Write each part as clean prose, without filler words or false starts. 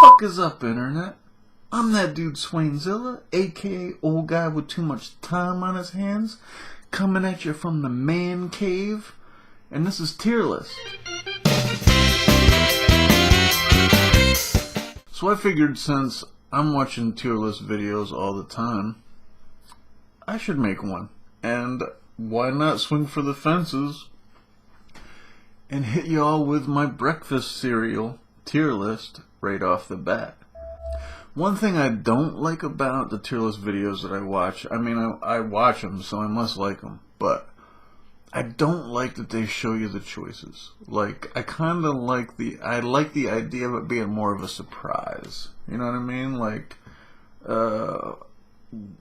fuck is up, Internet? I'm that dude Swainzilla, aka old guy with too much time on his hands, coming at you from the man cave, and this is Tier List. So I figured since I'm watching tier list videos all the time, I should make one. And why not swing for the fences and hit y'all with my breakfast cereal tier list right off the bat. One thing I don't like about the tier list videos that I watch, I watch them, so I must like them, but I don't like that they show you the choices. Like, I like the idea of it being more of a surprise. You know what I mean? Like,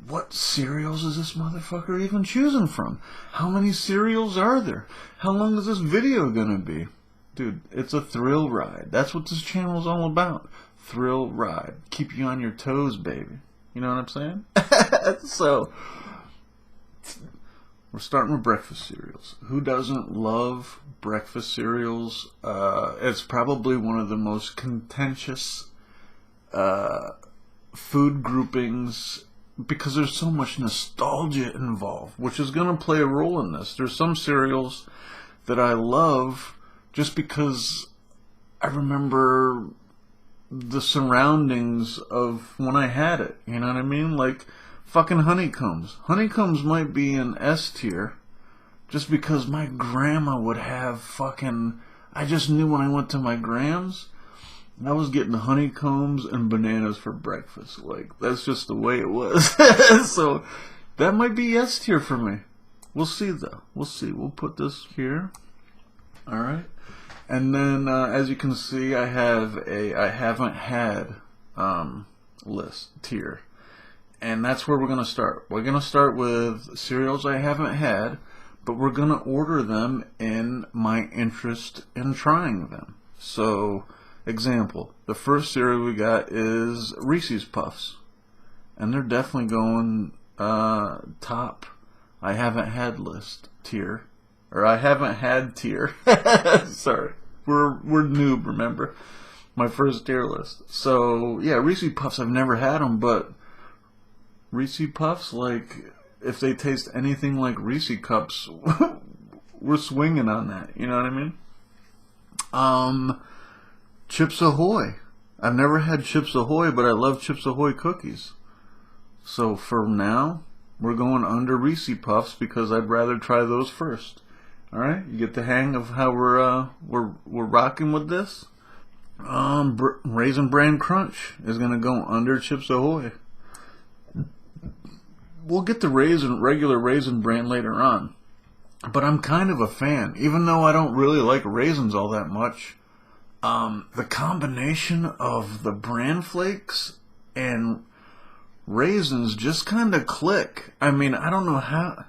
what cereals is this motherfucker even choosing from? How many cereals are there? How long is this video gonna be? Dude, it's a thrill ride. That's what this channel is all about. Thrill ride. Keep you on your toes, baby. You know what I'm saying? So, we're starting with breakfast cereals. Who doesn't love breakfast cereals? It's probably one of the most contentious food groupings because there's so much nostalgia involved, which is going to play a role in this. There's some cereals that I love just because I remember the surroundings of when I had it. You know what I mean? Like, fucking honeycombs. Honeycombs might be an S tier just because my grandma would have fucking... I just knew when I went to my grams, I was getting honeycombs and bananas for breakfast. Like, that's just the way it was. So, that might be S tier for me. We'll see, though. We'll see. We'll put this here. Alright. And then, as you can see, I have a I haven't had list tier. And that's where we're going to start. We're going to start with cereals I haven't had, but we're going to order them in my interest in trying them. So, example, the first cereal we got is Reese's Puffs. And they're definitely going top I haven't had list tier. Or I haven't had tier. Sorry. We're noob, remember? My first tier list. So, yeah, Reese's Puffs, I've never had them, but Reese's Puffs, like, if they taste anything like Reese's Cups, we're swinging on that. You know what I mean? Chips Ahoy. I've never had Chips Ahoy, but I love Chips Ahoy cookies. So for now, we're going under Reese's Puffs because I'd rather try those first. All right, you get the hang of how we're rocking with this. Raisin Bran Crunch is gonna go under Chips Ahoy. We'll get the regular Raisin Bran later on. But I'm kind of a fan. Even though I don't really like raisins all that much, the combination of the bran flakes and raisins just kind of click. I mean, I don't know how...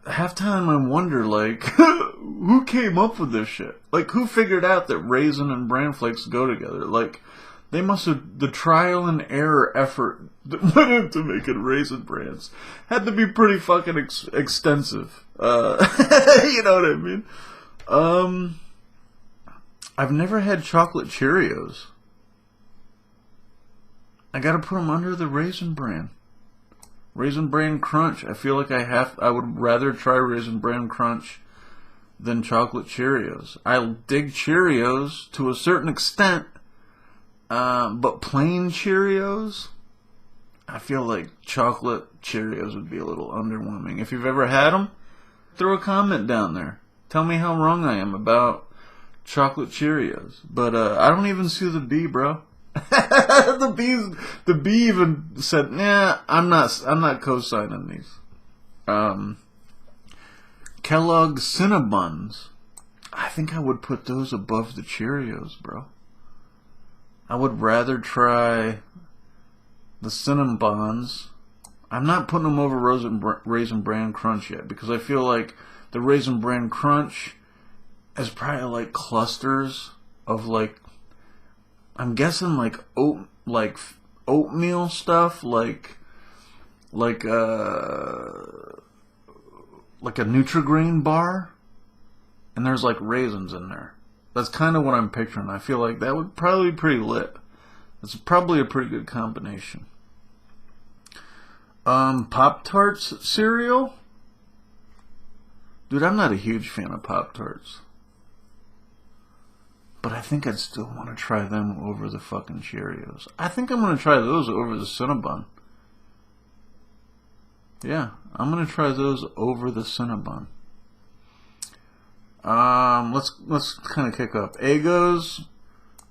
Half time I wonder, like, who came up with this shit? Like, who figured out that raisin and bran flakes go together? Like, they must have, the trial and error effort that went into making Raisin Brans had to be pretty fucking extensive. You know what I mean? I've never had chocolate Cheerios. I gotta put them under the Raisin Bran. Raisin Bran Crunch. I feel like I would rather try Raisin Bran Crunch than chocolate Cheerios. I dig Cheerios to a certain extent. But plain Cheerios, I feel like chocolate Cheerios would be a little underwhelming. If you've ever had them, throw a comment down there. Tell me how wrong I am about chocolate Cheerios. But I don't even see the B, bro. The B even said, "Nah, I'm not co-signing these." Kellogg's Cinnabons. I think I would put those above the Cheerios, bro. I would rather try the Cinnabons. I'm not putting them over Raisin Bran Crunch yet because I feel like the Raisin Bran Crunch is probably like clusters of like, I'm guessing like oatmeal stuff, like a Nutri-Grain bar, and there's like raisins in there. That's kind of what I'm picturing. I feel like that would probably be pretty lit. It's probably a pretty good combination. Pop-Tarts cereal? Dude, I'm not a huge fan of Pop-Tarts. But I think I'd still want to try them over the fucking Cheerios. I think I'm going to try those over the Cinnabon. Yeah, I'm going to try those over the Cinnabon. Let's kind of kick up. Eggos.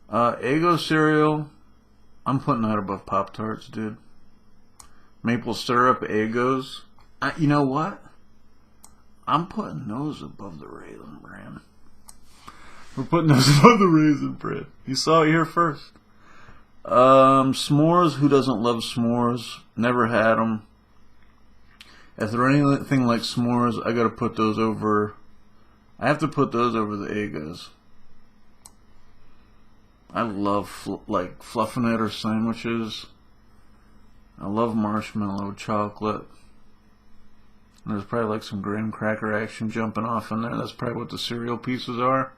Eggo cereal. I'm putting that above Pop-Tarts, dude. Maple syrup Eggos. You know what? I'm putting those above the Raisin Bran. We're putting those above the Raisin Bran. You saw it here first. S'mores. Who doesn't love s'mores? Never had them. If they're anything like s'mores, I gotta put those over. I have to put those over the Eggos. I love Fluffernutter sandwiches. I love marshmallow chocolate. And there's probably like some graham cracker action jumping off in there. That's probably what the cereal pieces are.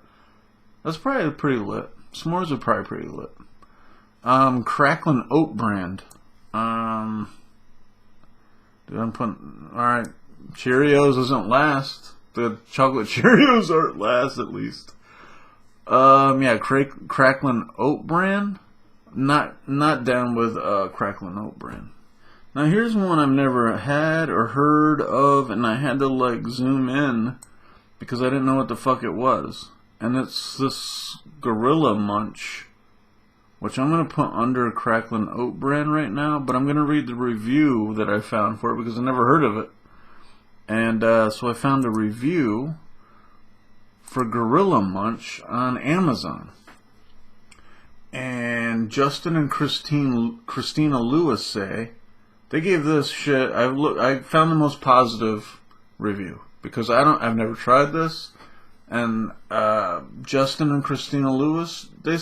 That's probably pretty lit. S'mores are probably pretty lit. Cracklin' Oat Brand. Dude, I'm putting... Alright. Cheerios isn't last. The chocolate Cheerios aren't last, at least. Yeah, Cracklin' Oat Bran. Not down with Cracklin' Oat Bran. Now here's one I've never had or heard of, and I had to like zoom in because I didn't know what the fuck it was. And it's this Gorilla Munch, which I'm gonna put under Cracklin' Oat Bran right now. But I'm gonna read the review that I found for it because I never heard of it. And so I found a review for Gorilla Munch on Amazon. And Justin and Christina Lewis say they gave this shit. I found the most positive review because I've never tried this. And Justin and Christina Lewis, they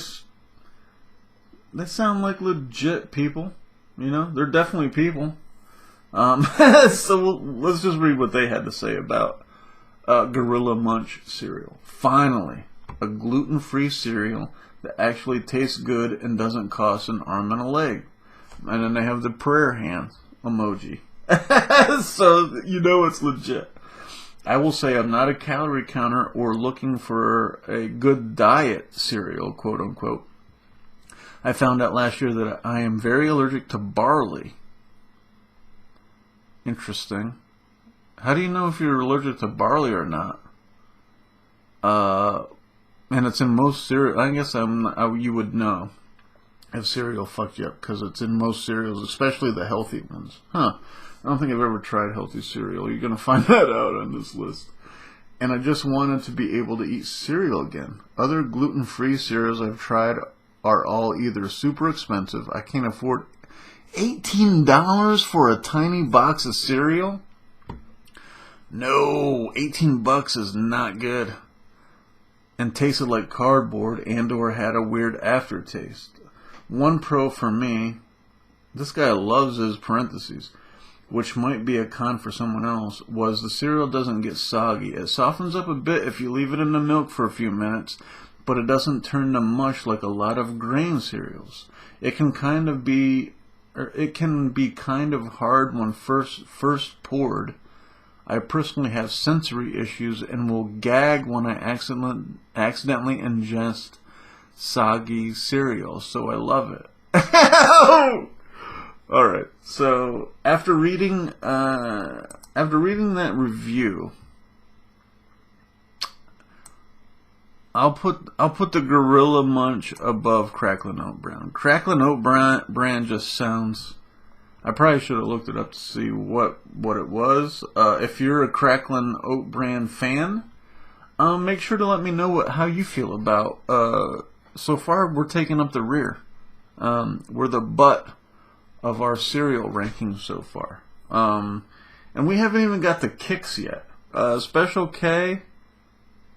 sound like legit people. You know, they're definitely people. So let's just read what they had to say about Gorilla Munch cereal. Finally, a gluten-free cereal that actually tastes good and doesn't cost an arm and a leg. And then they have the prayer hand emoji. So you know it's legit. I will say I'm not a calorie counter or looking for a good diet cereal, quote unquote. I found out last year that I am very allergic to barley. Interesting. How do you know if you're allergic to barley or not? And it's in most cereal. I guess you would know if cereal fucked you up because it's in most cereals, especially the healthy ones. Huh. I don't think I've ever tried healthy cereal. You're going to find that out on this list. And I just wanted to be able to eat cereal again. Other gluten-free cereals I've tried are all either super expensive. I can't afford $18 for a tiny box of cereal? No, $18 is not good. And tasted like cardboard and or had a weird aftertaste. One pro for me, this guy loves his parentheses, which might be a con for someone else, was the cereal doesn't get soggy. It softens up a bit if you leave it in the milk for a few minutes, but it doesn't turn to mush like a lot of grain cereals. It can be kind of hard when first poured. I personally have sensory issues and will gag when I accidentally ingest soggy cereal, so I love it. Alright, so after reading that review, I'll put the Gorilla Munch above Cracklin' Oat Bran. Cracklin' Oat Bran just sounds... I probably should have looked it up to see what it was. If you're a Cracklin' Oat Bran fan, make sure to let me know how you feel about... so far, we're taking up the rear. We're the butt of our cereal rankings so far. And we haven't even got the kicks yet. Special K...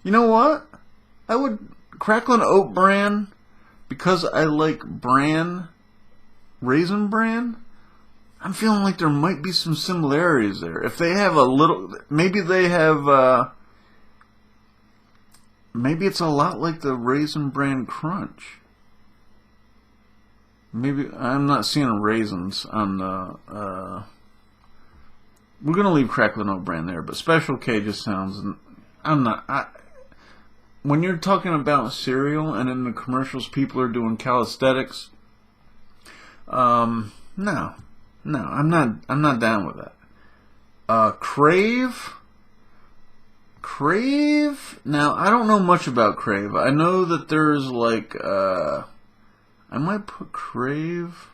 You know what? I would... Cracklin' Oat Bran, because I like bran, Raisin Bran... I'm feeling like there might be some similarities there. If they have a little... Maybe they have... maybe it's a lot like the Raisin Bran Crunch. Maybe I'm not seeing raisins on the. We're gonna leave Crackling Oat Bran there, but Special K just sounds. I'm not. When you're talking about cereal and in the commercials, people are doing calisthenics. No, I'm not down with that. Crave. Now I don't know much about Crave. I know that there's like. I might put Crave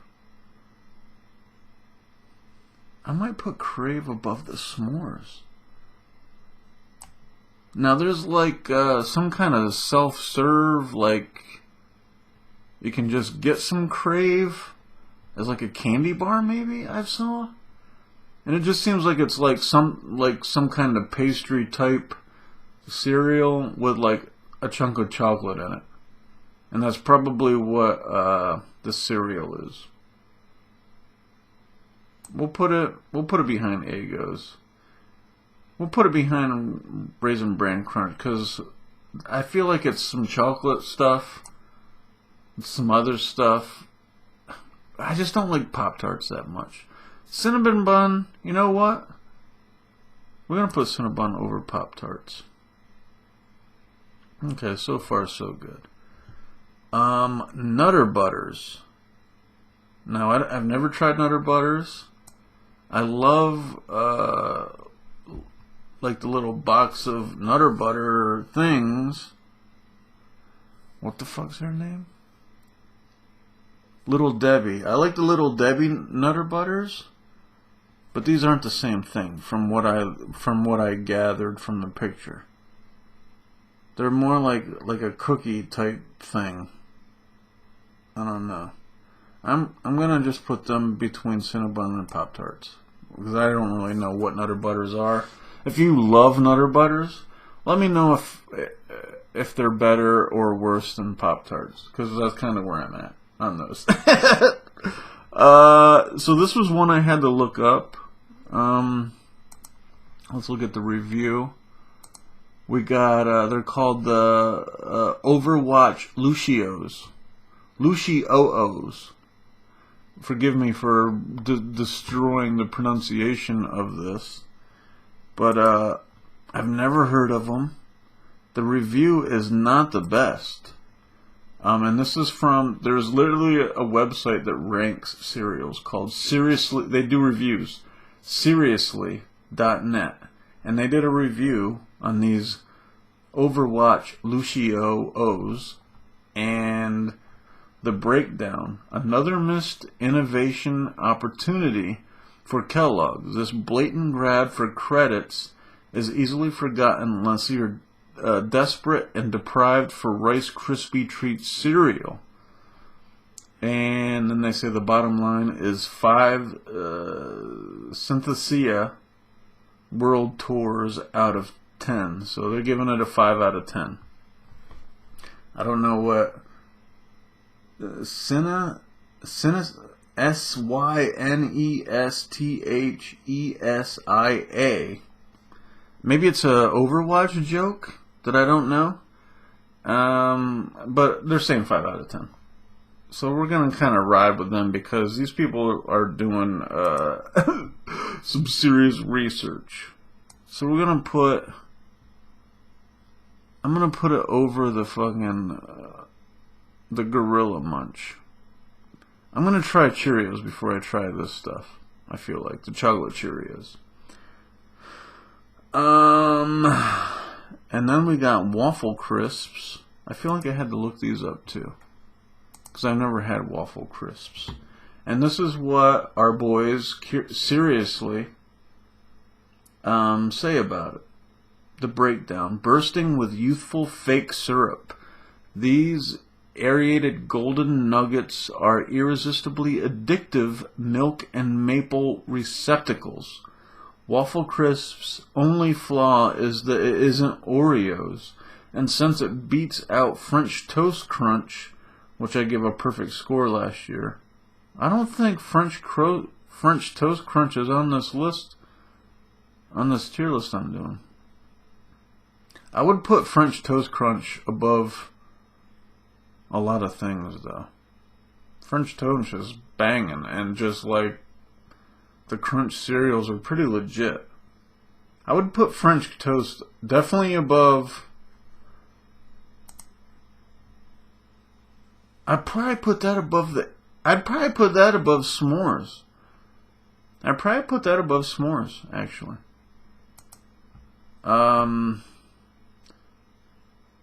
above the s'mores. Now there's like some kind of self-serve, like you can just get some Crave as like a candy bar, maybe I saw, and it just seems like it's like some kind of pastry type cereal with like a chunk of chocolate in it, and that's probably what the cereal is. We'll put it behind Eggos. We'll put it behind Raisin Bran Crunch because I feel like it's some chocolate stuff, some other stuff. I just don't like Pop-Tarts that much. Cinnamon Bun, you know what? We're going to put Cinnamon Bun over Pop-Tarts. Okay, so far so good. Nutter Butters. Now, I've never tried Nutter Butters. I love, like the little box of Nutter Butter things. What the fuck's her name? Little Debbie. I like the Little Debbie Nutter Butters, but these aren't the same thing from what I gathered from the picture. They're more like a cookie type thing. I don't know. I'm gonna just put them between Cinnabon and Pop-Tarts because I don't really know what Nutter Butters are. If you love Nutter Butters, let me know if they're better or worse than Pop-Tarts, because that's kind of where I'm at on those. So this was one I had to look up. Let's look at the review. We got, they're called the Overwatch Lucios. Forgive me for destroying the pronunciation of this. But I've never heard of them. The review is not the best. And this is from, there's literally a website that ranks cereals called Seriously, they do reviews, seriously.net. And they did a review on these Overwatch Lucios and the breakdown. Another missed innovation opportunity for Kellogg's. This blatant grab for credits is easily forgotten unless you're desperate and deprived for Rice Krispie Treat cereal. And then they say the bottom line is 5 Synthesia World Tours out of 10. So they're giving it a 5 out of 10. I don't know what Swainesthesia. Maybe it's a Overwatch joke that I don't know. But they're saying 5 out of 10. So we're going to kind of ride with them because these people are doing some serious research. So we're going to put... I'm going to put it over the fucking... the Gorilla Munch. I'm going to try Cheerios before I try this stuff. I feel like. The chocolate Cheerios. And then we got Waffle Crisps. I feel like I had to look these up too, because I've never had Waffle Crisps. And this is what our boys seriously say about it. The breakdown. Bursting with youthful fake syrup. These aerated golden nuggets are irresistibly addictive milk and maple receptacles. Waffle Crisps' only flaw is that it isn't Oreos, and since it beats out French Toast Crunch, which I gave a perfect score last year, I don't think French Toast Crunch is on this list, on this tier list I'm doing. I would put French Toast Crunch above a lot of things, though. French Toast is banging, and just like the Crunch cereals are pretty legit. I would put French Toast definitely above. I'd probably put that above s'mores. I'd probably put that above s'mores, actually.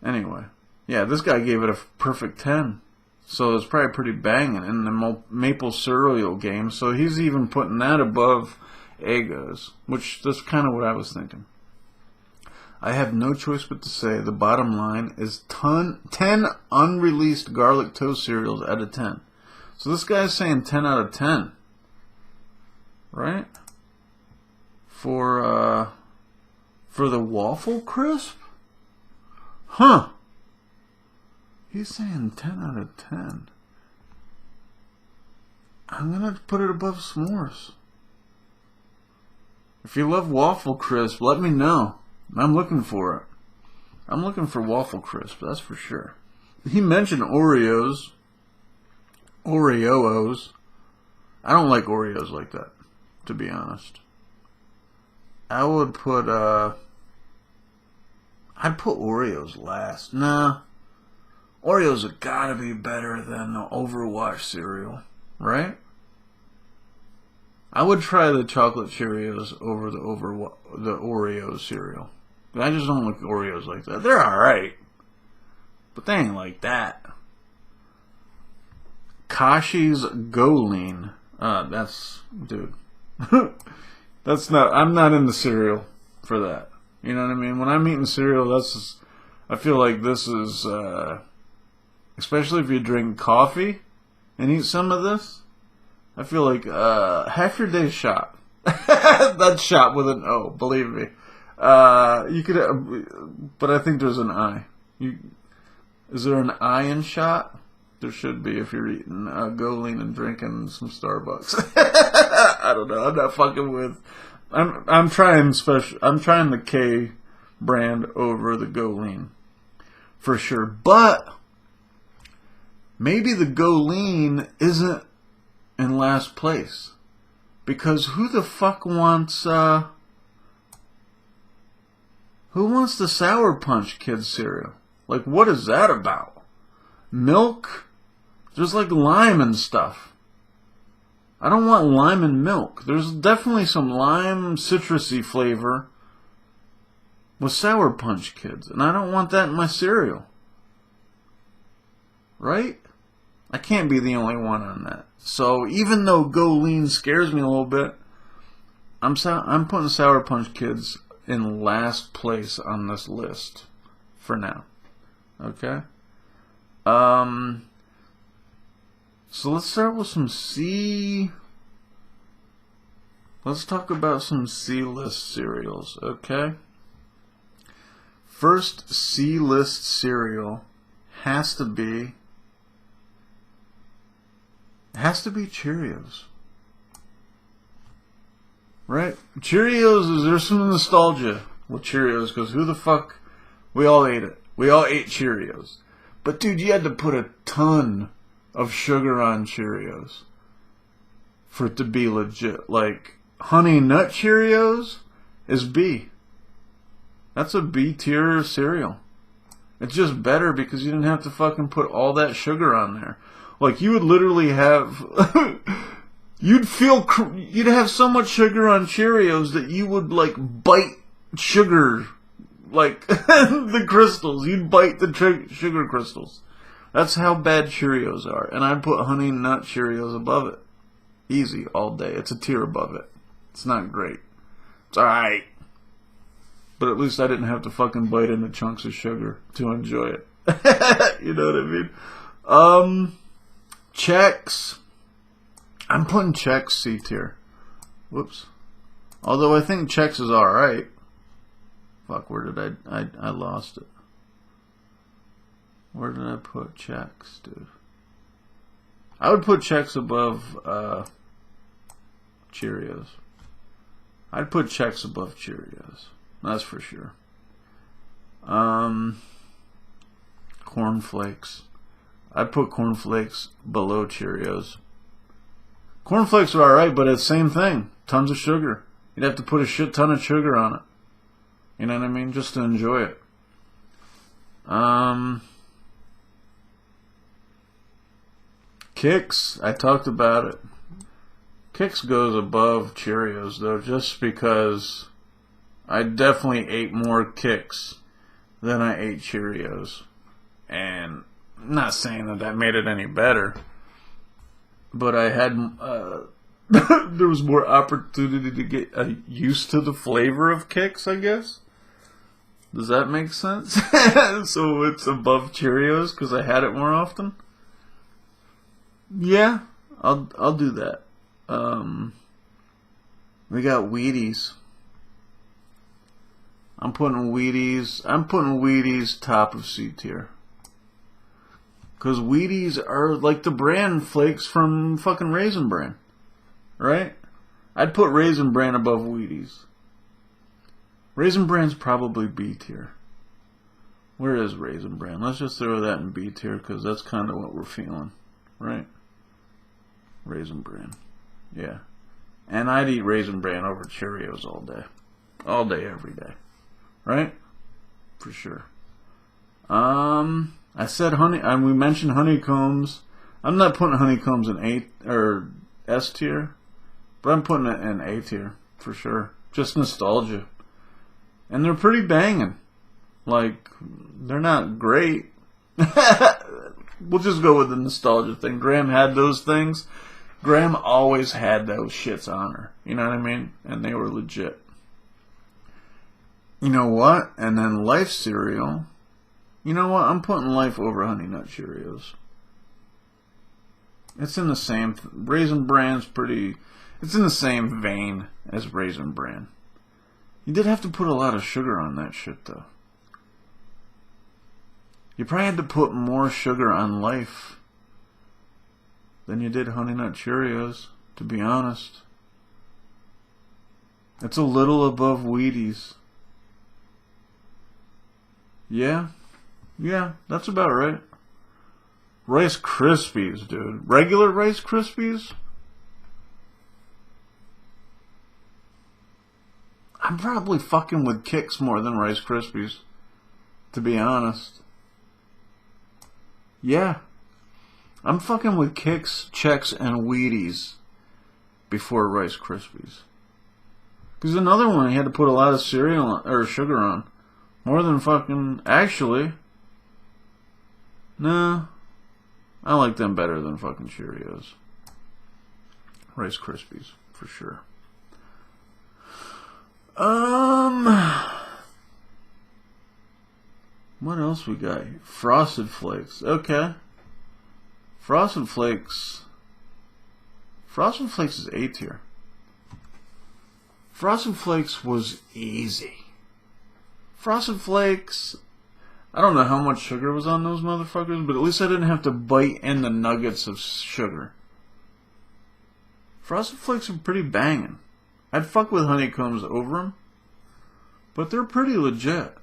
Anyway. Yeah, this guy gave it a perfect 10. So it's probably pretty banging in the maple cereal game. So he's even putting that above Eggo's, which that's kind of what I was thinking. I have no choice but to say the bottom line is 10 unreleased garlic toast cereals out of 10. So this guy's saying 10 out of 10. Right? For the waffle crisp? Huh. He's saying 10 out of 10. I'm going to put it above s'mores. If you love waffle crisp, let me know. I'm looking for it. I'm looking for waffle crisp, that's for sure. He mentioned Oreos. Oreos. I don't like Oreos like that, to be honest. I would put, I'd put Oreos last. Nah. Oreos have got to be better than the Overwatch cereal, right? I would try the chocolate Cheerios over the Oreo cereal. I just don't like Oreos like that. They're alright, but they ain't like that. Kashi's Go Lean. That's, dude. That's not, I'm not in the cereal for that. You know what I mean? When I'm eating cereal, I feel like this is, especially if you drink coffee and eat some of this, I feel like half your day's shot. That's shot with an O, believe me. You could, but I think there's an I. Is there an I in shot? There should be if you're eating Go Lean and drinking some Starbucks. I don't know. I'm not fucking with. I'm trying special. I'm trying the K brand over the Go Lean for sure. But maybe the Go Lean isn't in last place because who the fuck wants the Sour Punch Kids cereal? Like, what is that about? Milk? Just like lime and stuff. I don't want lime and milk. There's definitely some lime citrusy flavor with Sour Punch Kids, and I don't want that in my cereal. Right? I can't be the only one on that. So even though Go Lean scares me a little bit, I'm putting Sour Punch Kids in last place on this list for now. Okay? So let's start with some C. Let's talk about some C-list cereals, okay? First C-list cereal has to be Cheerios. Right? Cheerios, there's some nostalgia with Cheerios because who the fuck, we all ate it. We all ate Cheerios. But dude, you had to put a ton of sugar on Cheerios for it to be legit. Like, Honey Nut Cheerios is B. That's a B tier cereal. It's just better because you didn't have to fucking put all that sugar on there. Like, you would literally have you'd have so much sugar on Cheerios that you would like bite sugar, like the crystals. You'd bite the sugar crystals. That's how bad Cheerios are. And I'd put Honey Nut Cheerios above it. Easy, all day. It's a tier above it. It's not great. It's alright. But at least I didn't have to fucking bite into chunks of sugar to enjoy it. You know what I mean? Chex. I'm putting Chex C tier. Whoops. Although I think Chex is alright. Fuck, where did I lost it. Where did I put Chex, dude? I would put Chex above Cheerios. I'd put Chex above Cheerios. That's for sure. Corn Flakes. I'd put Corn Flakes below Cheerios. Corn Flakes are alright, but it's the same thing. Tons of sugar. You'd have to put a shit ton of sugar on it. You know what I mean? Just to enjoy it. Kix, I talked about it. Kix goes above Cheerios, though, just because I definitely ate more Kix than I ate Cheerios. And I'm not saying that that made it any better, but I had there was more opportunity to get used to the flavor of Kix, I guess. Does that make sense? So it's above Cheerios because I had it more often. Yeah, I'll do that. We got Wheaties. I'm putting Wheaties top of C tier. Because Wheaties are like the bran flakes from fucking Raisin Bran. Right? I'd put Raisin Bran above Wheaties. Raisin Bran's probably B tier. Where is Raisin Bran? Let's just throw that in B tier because that's kind of what we're feeling. Right? Raisin Bran. Yeah. And I'd eat Raisin Bran over Cheerios all day. All day, every day. Right? For sure. I said we mentioned honeycombs. I'm not putting honeycombs in A or S tier, but I'm putting it in A tier for sure. Just nostalgia. And they're pretty banging. Like, they're not great. We'll just go with the nostalgia thing. Graham had those things. Graham always had those shits on her. You know what I mean? And they were legit. You know what? And then Life cereal. You know what? I'm putting Life over Honey Nut Cheerios. It's in the same... Raisin Bran's pretty... It's in the same vein as Raisin Bran. You did have to put a lot of sugar on that shit, though. You probably had to put more sugar on Life than you did Honey Nut Cheerios, to be honest. It's a little above Wheaties. Yeah, that's about right. Rice Krispies, dude. Regular Rice Krispies? I'm probably fucking with Kix more than Rice Krispies, to be honest. Yeah. I'm fucking with Kix, Chex, and Wheaties before Rice Krispies. Because another one, you had to put a lot of cereal on, or sugar on. More than fucking... Actually... Nah. I like them better than fucking Cheerios. Rice Krispies, for sure. What else we got here? Frosted Flakes. Okay. Frosted Flakes. Frosted Flakes is A tier. Frosted Flakes was easy. Frosted Flakes, I don't know how much sugar was on those motherfuckers, but at least I didn't have to bite in the nuggets of sugar. Frosted Flakes are pretty banging. I'd fuck with honeycombs over them, but they're pretty legit.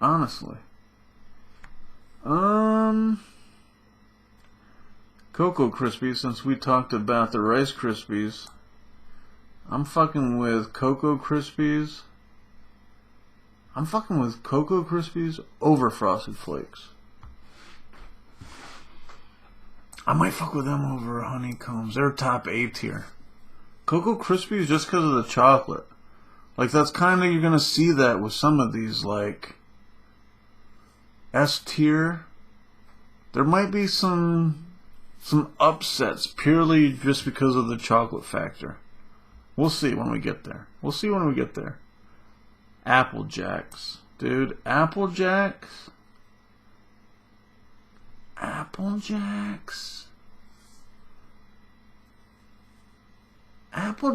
Honestly. Cocoa Krispies, since we talked about the Rice Krispies, I'm fucking with Cocoa Krispies. I'm fucking with Cocoa Krispies over Frosted Flakes. I might fuck with them over honeycombs. They're top A tier. Cocoa Krispies just because of the chocolate. Like, that's kind of, you're going to see that with some of these, like, S tier. There might be some upsets purely just because of the chocolate factor. We'll see when we get there. Apple Jacks. Dude, Apple Jacks. Apple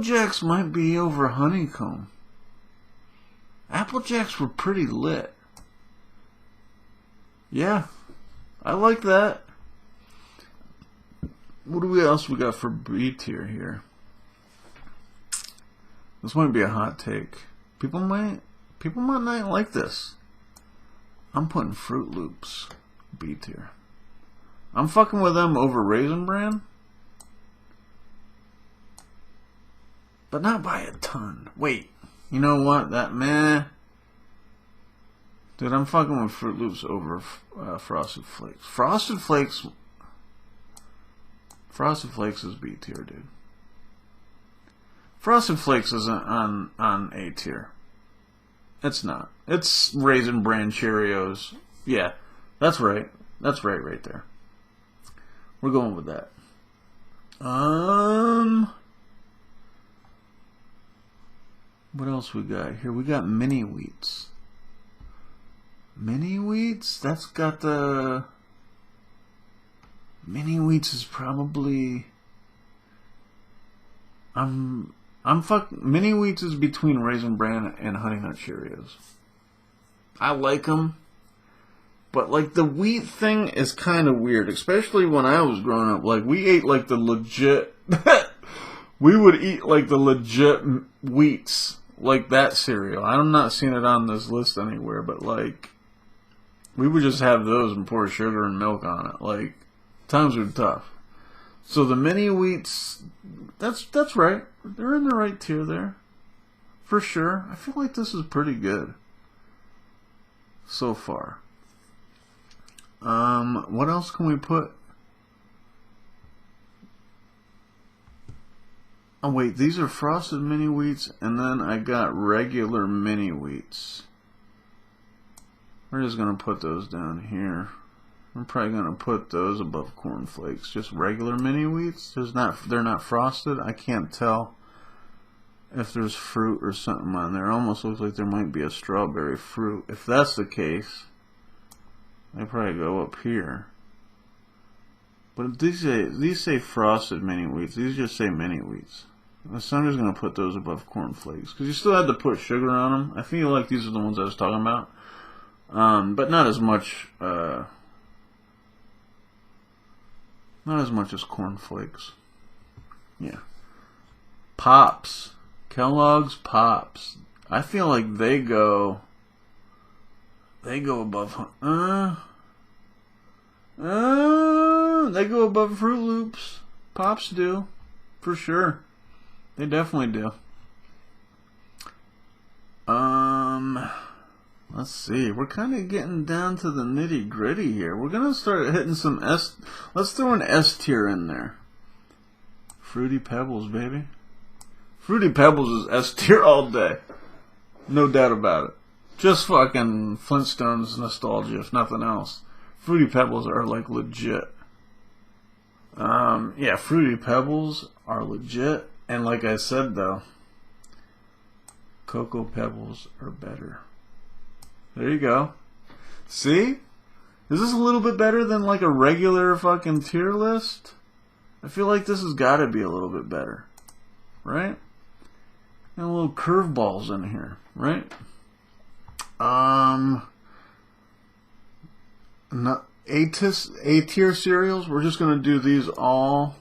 Jacks might be over honeycomb. Apple Jacks were pretty lit. Yeah, I like that. What else we got for B tier here? This might be a hot take. People might not like this. I'm putting Fruit Loops B tier. I'm fucking with them over Raisin Bran. But not by a ton. Wait. You know what? That meh. Dude, I'm fucking with Fruit Loops over Frosted Flakes. Frosted Flakes is B tier, dude. Frosted Flakes isn't on A tier. It's not. It's Raisin Bran Cheerios. Yeah, that's right. That's right there. We're going with that. What else we got here? We got Mini Wheats. Mini Wheats? That's got the... Mini Wheats is probably... Mini Wheats is between Raisin Bran and Honey Nut Cheerios. I like them. But, like, the wheat thing is kind of weird. Especially when I was growing up. Like, we ate, like, the legit... we would eat, like, the legit wheats. Like that cereal. I'm not seeing it on this list anywhere. But, like... we would just have those and pour sugar and milk on it. Like, times were tough. So the Mini Wheats... That's right. They're in the right tier there. For sure. I feel like this is pretty good. So far. What else can we put? Oh wait, these are Frosted Mini Wheats, and then I got regular Mini Wheats. We're just gonna put those down here. I'm probably gonna put those above Corn Flakes. Just regular Mini Wheats. They're not frosted. I can't tell if there's fruit or something on there. It almost looks like there might be a strawberry fruit. If that's the case, they probably go up here. But these say Frosted Mini Wheats. These just say Mini Wheats. So I'm just gonna put those above Corn Flakes because you still had to put sugar on them. I feel like these are the ones I was talking about, but not as much. Not as much as Corn Flakes. Yeah. Pops. Kellogg's Pops. I feel like they go above. They go above Fruit Loops. Pops do, for sure. They definitely do. Let's see. We're kind of getting down to the nitty gritty here. We're gonna start hitting some S. Let's throw an S tier in there. Fruity Pebbles, baby. Fruity Pebbles is S tier all day. No doubt about it. Just fucking Flintstones nostalgia, if nothing else. Fruity Pebbles are like legit. Yeah, Fruity Pebbles are legit. And like I said though, Cocoa Pebbles are better. There you go. See? Is this a little bit better than like a regular fucking tier list? I feel like this has got to be a little bit better. Right? And a little curveballs in here. Right? A-tier cereals, we're just going to do these all.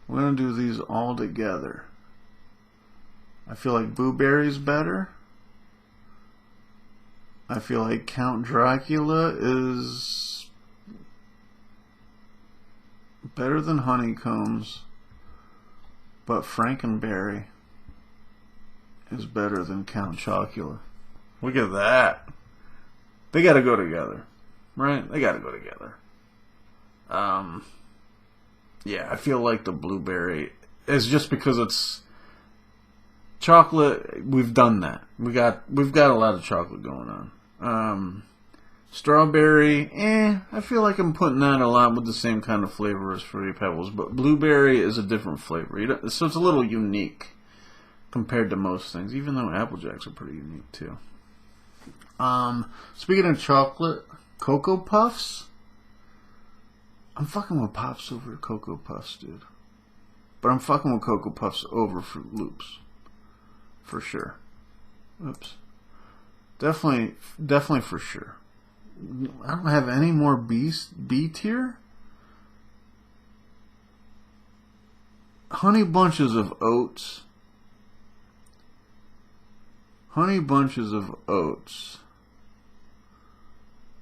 We're going to do these all together. I feel like Boo Berry's better. I feel like Count Dracula is better than Honeycombs, but Frankenberry is better than Count Chocula. Look at that. They got to go together, right? They got to go together. Yeah, I feel like the blueberry is just because it's chocolate. We've done that. We've got a lot of chocolate going on. Strawberry, I feel like I'm putting that a lot with the same kind of flavor as Fruity Pebbles, but blueberry is a different flavor, so it's a little unique compared to most things. Even though Apple Jacks are pretty unique too. Speaking of chocolate, Cocoa Puffs. I'm fucking with Pops over Cocoa Puffs, dude. But I'm fucking with Cocoa Puffs over Fruit Loops. For sure. Oops. Definitely for sure. I don't have any more B tier. Honey Bunches of Oats. Honey Bunches of Oats.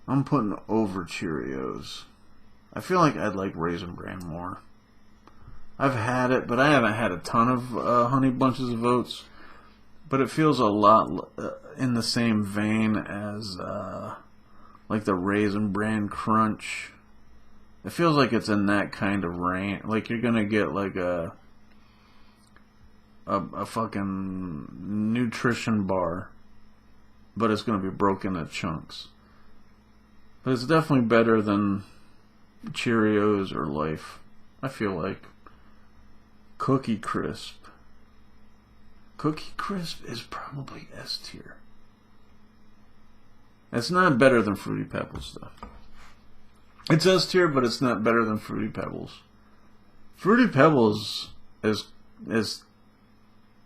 I'm putting over Cheerios. I feel like I'd like Raisin Bran more. I've had it, but I haven't had a ton of Honey Bunches of Oats. But it feels a lot in the same vein as like the Raisin Bran Crunch. It feels like it's in that kind of range. Like you're gonna get like a fucking nutrition bar, but it's gonna be broken into chunks. But it's definitely better than Cheerios or Life, I feel like. Cookie Crisp. Cookie Crisp is probably S tier. It's not better than Fruity Pebbles, though. It's S tier, but it's not better than Fruity Pebbles. Fruity Pebbles is there's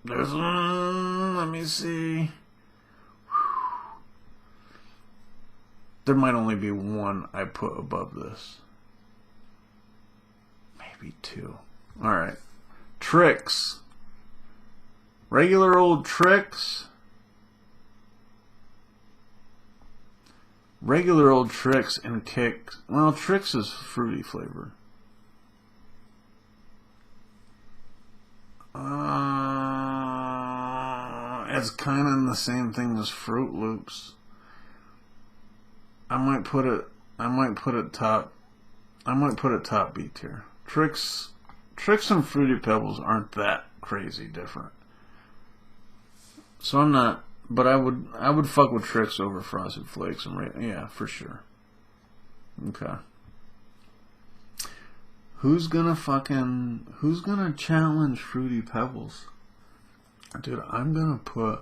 let me see. There might only be one I put above this. Maybe two. Alright. Trix. Regular old Trix. Regular old Trix and Kix. Well, Trix is fruity flavor. It's kind of in the same thing as Fruit Loops. I might put it top B tier. Trix and Fruity Pebbles aren't that crazy different. So I'm not, but I would fuck with Trix over Frosted Flakes and yeah, for sure. Okay. Who's gonna challenge Fruity Pebbles? Dude, I'm gonna put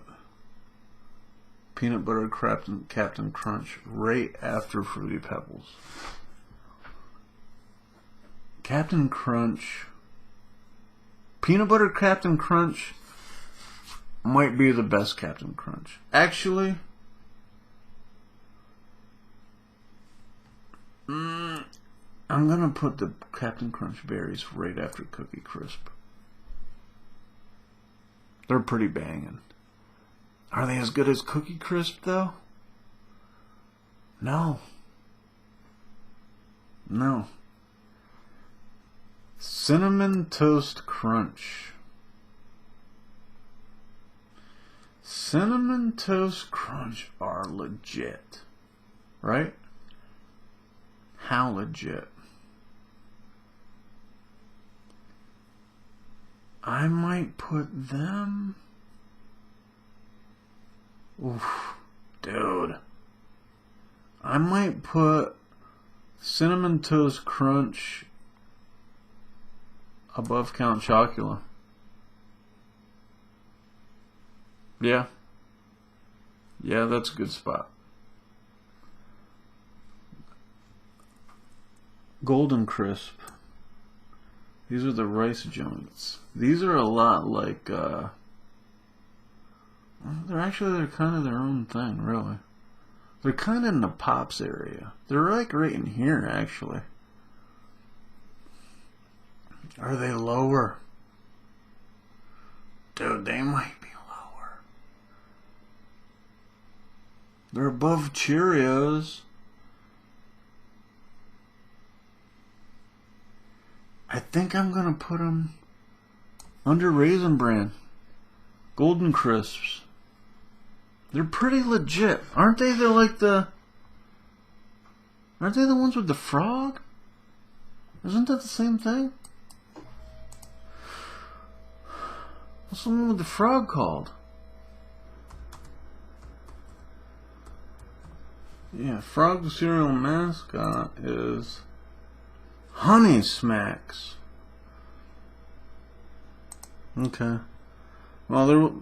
Peanut Butter Captain Crunch right after Fruity Pebbles. Captain Crunch, Peanut Butter Captain Crunch might be the best Captain Crunch. Actually, I'm gonna put the Captain Crunch berries right after Cookie Crisp. They're pretty banging. Are they as good as Cookie Crisp, though? No. Cinnamon Toast Crunch. Cinnamon Toast Crunch are legit. Right? How legit? I might put them... Oof, dude. I might put Cinnamon Toast Crunch above Count Chocula. Yeah. Yeah, that's a good spot. Golden Crisp. These are the rice joints. These are a lot like, they're kind of their own thing, really. They're kind of in the Pops area. They're like right in here, actually. Are they lower? Dude, they might be lower. They're above Cheerios. I think I'm gonna put them under Raisin Bran. Golden Crisps. They're pretty legit, aren't they? Aren't they the ones with the frog? Isn't that the same thing? What's the one with the frog called? Yeah, Frog cereal mascot is Honey Smacks. Okay. Well,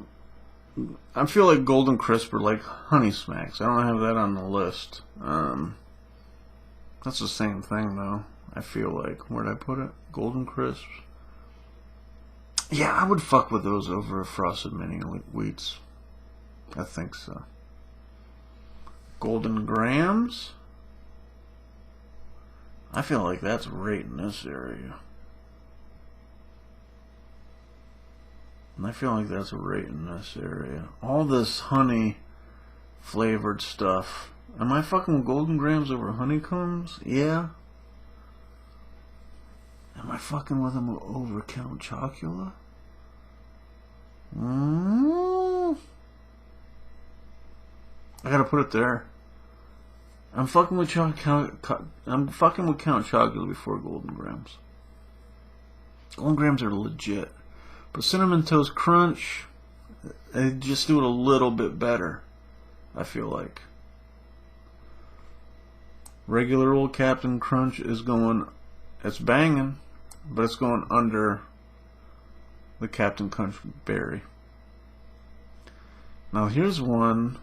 I feel like Golden Crisp are like Honey Smacks. I don't have that on the list. That's the same thing, though. I feel like. Where'd I put it? Golden Crisps. Yeah, I would fuck with those over Frosted Mini Wheats. I think so. Golden Grams. I feel like that's right in this area. And I feel like that's right in this area. All this honey flavored stuff. Am I fucking with Golden Grams over honeycombs? Yeah. Am I fucking with him over Count Chocula? I gotta put it there. I'm fucking with Count Chocula before Golden Grams. Golden Grams are legit. But Cinnamon Toast Crunch, they just do it a little bit better, I feel like. Regular old Captain Crunch is going, it's banging, but it's going under the Captain Crunch Berry. Now here's one.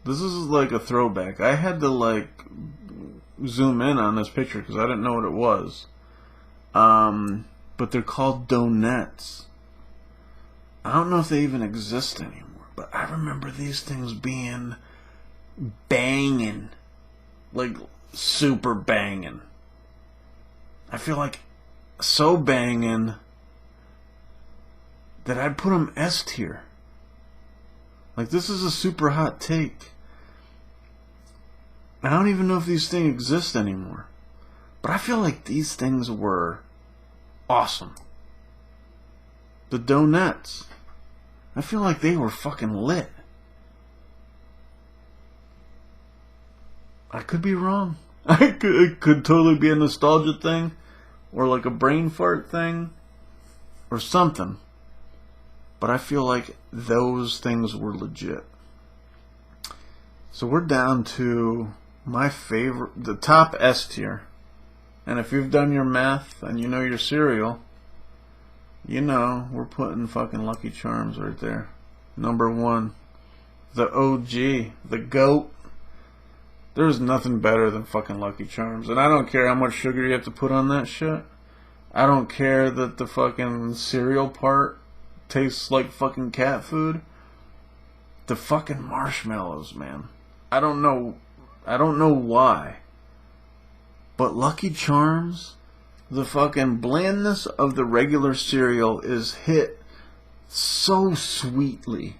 This is like a throwback. I had to like zoom in on this picture because I didn't know what it was. But they're called donuts. I don't know if they even exist anymore, but I remember these things being banging. Like super banging. I feel like so banging that I'd put them S tier. Like, this is a super hot take. I don't even know if these things exist anymore. But I feel like these things were awesome. The donuts. I feel like they were fucking lit. I could be wrong. It could totally be a nostalgia thing. Or like a brain fart thing. Or something. But I feel like those things were legit. So we're down to my favorite, the top S tier. And if you've done your math and you know your cereal, you know we're putting fucking Lucky Charms right there. Number one. The OG. The GOAT. There's nothing better than fucking Lucky Charms. And I don't care how much sugar you have to put on that shit. I don't care that the fucking cereal part tastes like fucking cat food. The fucking marshmallows, man. I don't know why. But Lucky Charms, the fucking blandness of the regular cereal is hit so sweetly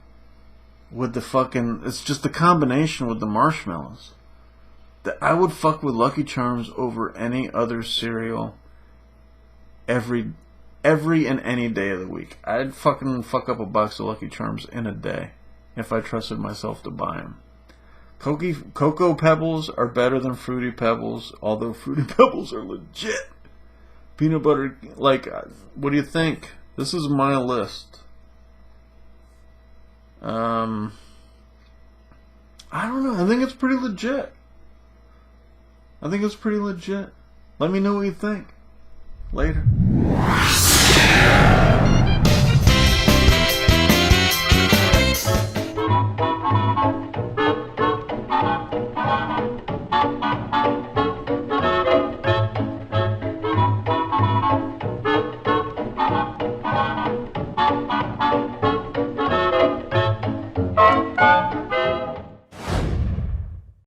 with the fucking, it's just the combination with the marshmallows that I would fuck with Lucky Charms over any other cereal every and any day of the week. I'd fucking fuck up a box of Lucky Charms in a day if I trusted myself to buy them. Cocoa Pebbles are better than Fruity Pebbles, although Fruity Pebbles are legit. Peanut butter, like, what do you think? This is my list. I don't know. I think it's pretty legit. Let me know what you think. Later.